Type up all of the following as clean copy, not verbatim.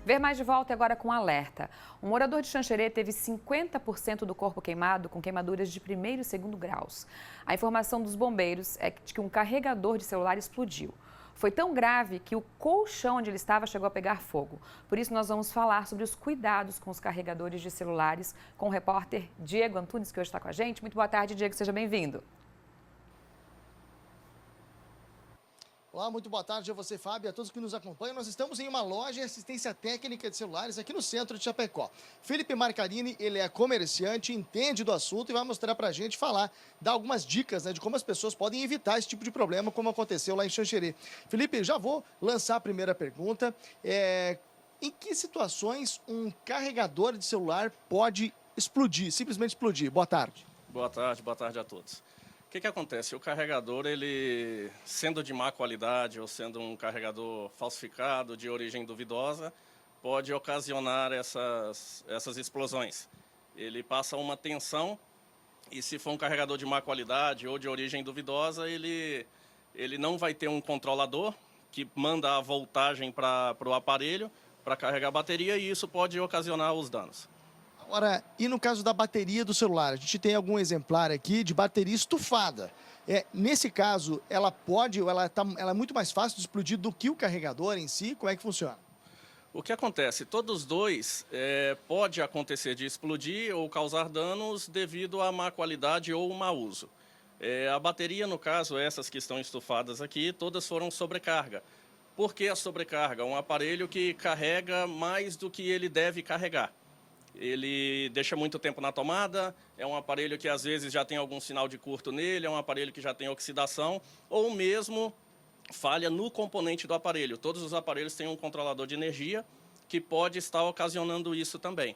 Ver Mais de volta agora com alerta. Um morador de Xanxerê teve 50% do corpo queimado com queimaduras de primeiro e segundo graus. A informação dos bombeiros é de que um carregador de celular explodiu. Foi tão grave que o colchão onde ele estava chegou a pegar fogo. Por isso, nós vamos falar sobre os cuidados com os carregadores de celulares com o repórter Diego Antunes, que hoje está com a gente. Muito boa tarde, Diego. Seja bem-vindo. Olá, muito boa tarde a você, Fábio, e a todos que nos acompanham. Nós estamos em uma loja de assistência técnica de celulares aqui no centro de Chapecó. Felipe Marcarini, ele é comerciante, entende do assunto e vai mostrar pra gente dar algumas dicas, de como as pessoas podem evitar esse tipo de problema, como aconteceu lá em Xanxerê. Felipe, já vou lançar a primeira pergunta. Em que situações um carregador de celular pode explodir, simplesmente explodir? Boa tarde. Boa tarde a todos. O que acontece? O carregador, ele sendo de má qualidade ou sendo um carregador falsificado, de origem duvidosa, pode ocasionar essas explosões. Ele passa uma tensão e, se for um carregador de má qualidade ou de origem duvidosa, ele não vai ter um controlador que manda a voltagem para o aparelho para carregar a bateria, e isso pode ocasionar os danos. Agora, e no caso da bateria do celular? A gente tem algum exemplar aqui de bateria estufada. Nesse caso, ela é muito mais fácil de explodir do que o carregador em si? Como é que funciona? O que acontece? Todos dois pode acontecer de explodir ou causar danos devido à má qualidade ou mau uso. A bateria, no caso, essas que estão estufadas aqui, todas foram sobrecarga. Por que a sobrecarga? Um aparelho que carrega mais do que ele deve carregar. Ele deixa muito tempo na tomada, é um aparelho que às vezes já tem algum sinal de curto nele, é um aparelho que já tem oxidação, ou mesmo falha no componente do aparelho. Todos os aparelhos têm um controlador de energia que pode estar ocasionando isso também.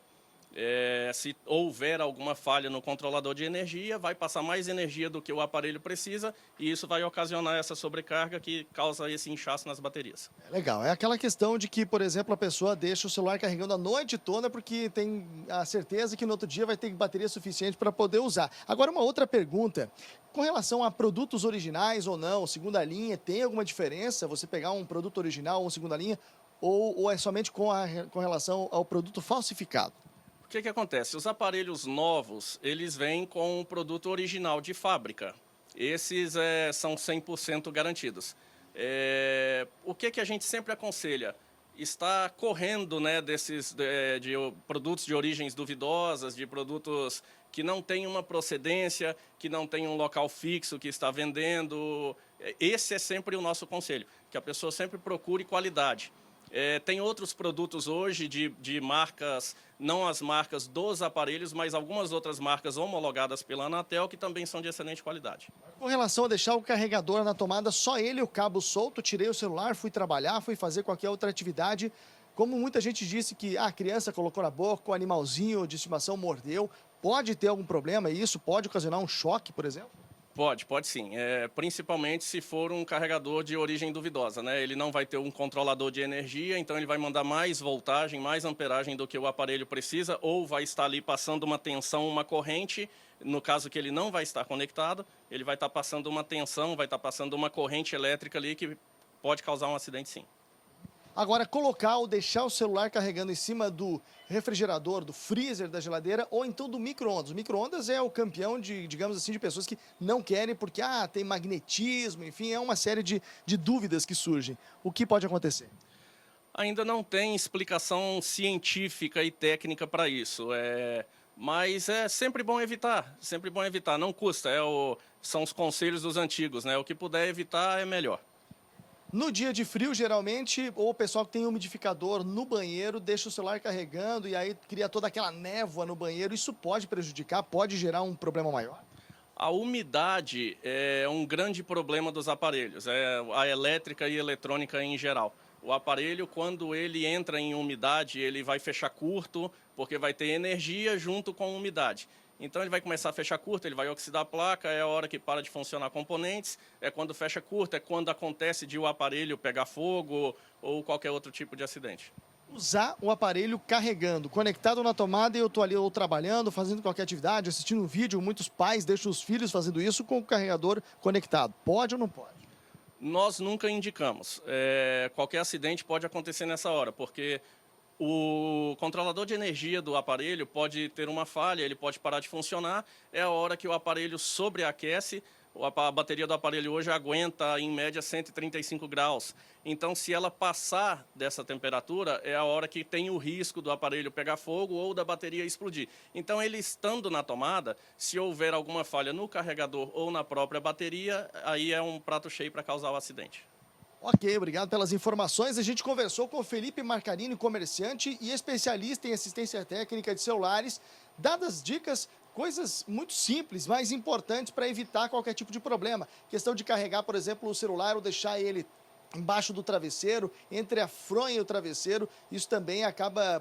Se houver alguma falha no controlador de energia, vai passar mais energia do que o aparelho precisa, e isso vai ocasionar essa sobrecarga que causa esse inchaço nas baterias. Legal, é aquela questão de que, por exemplo, a pessoa deixa o celular carregando a noite toda porque tem a certeza que no outro dia vai ter bateria suficiente para poder usar. Agora, uma outra pergunta, com relação a produtos originais ou não, segunda linha, tem alguma diferença você pegar um produto original ou segunda linha, ou é somente com relação ao produto falsificado? O que acontece? Os aparelhos novos, eles vêm com o produto original de fábrica. Esses são 100% garantidos. O que a gente sempre aconselha? Está correndo de produtos de origens duvidosas, de produtos que não têm uma procedência, que não tem um local fixo que está vendendo. Esse é sempre o nosso conselho, que a pessoa sempre procure qualidade. Tem outros produtos hoje de marcas, não as marcas dos aparelhos, mas algumas outras marcas homologadas pela Anatel, que também são de excelente qualidade. Com relação a deixar o carregador na tomada, só ele e o cabo solto, tirei o celular, fui trabalhar, fui fazer qualquer outra atividade. Como muita gente disse que a criança colocou na boca, o animalzinho de estimação mordeu, pode ter algum problema e isso pode ocasionar um choque, por exemplo? Pode sim. Principalmente se for um carregador de origem duvidosa, né? Ele não vai ter um controlador de energia, então ele vai mandar mais voltagem, mais amperagem do que o aparelho precisa, ou vai estar ali passando uma tensão, uma corrente. No caso que ele não vai estar conectado, ele vai estar passando uma tensão, vai estar passando uma corrente elétrica ali que pode causar um acidente, sim. Agora, colocar ou deixar o celular carregando em cima do refrigerador, do freezer, da geladeira, ou então do micro-ondas. O micro-ondas é o campeão digamos assim, de pessoas que não querem porque, tem magnetismo, enfim, é uma série de dúvidas que surgem. O que pode acontecer? Ainda não tem explicação científica e técnica para isso. Mas é sempre bom evitar, não custa. São os conselhos dos antigos, né? O que puder evitar é melhor. No dia de frio, geralmente, ou o pessoal que tem umidificador no banheiro deixa o celular carregando e aí cria toda aquela névoa no banheiro. Isso pode prejudicar, pode gerar um problema maior? A umidade é um grande problema dos aparelhos, a elétrica e eletrônica em geral. O aparelho, quando ele entra em umidade, ele vai fechar curto, porque vai ter energia junto com umidade. Então ele vai começar a fechar curto, ele vai oxidar a placa, é a hora que para de funcionar componentes, é quando fecha curto, é quando acontece de o aparelho pegar fogo ou qualquer outro tipo de acidente. Usar o aparelho carregando, conectado na tomada, e eu estou ali ou trabalhando, fazendo qualquer atividade, assistindo um vídeo, muitos pais deixam os filhos fazendo isso com o carregador conectado. Pode ou não pode? Nós nunca indicamos. Qualquer acidente pode acontecer nessa hora, porque O controlador de energia do aparelho pode ter uma falha, ele pode parar de funcionar, é a hora que o aparelho sobreaquece. A bateria do aparelho hoje aguenta, em média, 135 graus. Então, se ela passar dessa temperatura, é a hora que tem o risco do aparelho pegar fogo ou da bateria explodir. Então, ele estando na tomada, se houver alguma falha no carregador ou na própria bateria, aí é um prato cheio para causar o acidente. Ok, obrigado pelas informações. A gente conversou com o Felipe Marcarini, comerciante e especialista em assistência técnica de celulares, dadas dicas, coisas muito simples, mas importantes para evitar qualquer tipo de problema. Questão de carregar, por exemplo, o celular ou deixar ele embaixo do travesseiro, entre a fronha e o travesseiro, isso também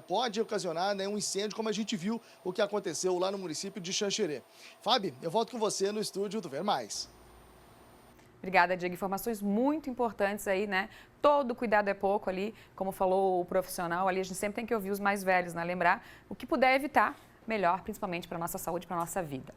pode ocasionar, né, um incêndio, como a gente viu o que aconteceu lá no município de Xanxerê. Fábio, eu volto com você no estúdio do Ver Mais. Obrigada, Diego. Informações muito importantes aí, né? Todo cuidado é pouco ali, como falou o profissional ali, a gente sempre tem que ouvir os mais velhos, né? Lembrar o que puder evitar, melhor, principalmente para a nossa saúde, para a nossa vida.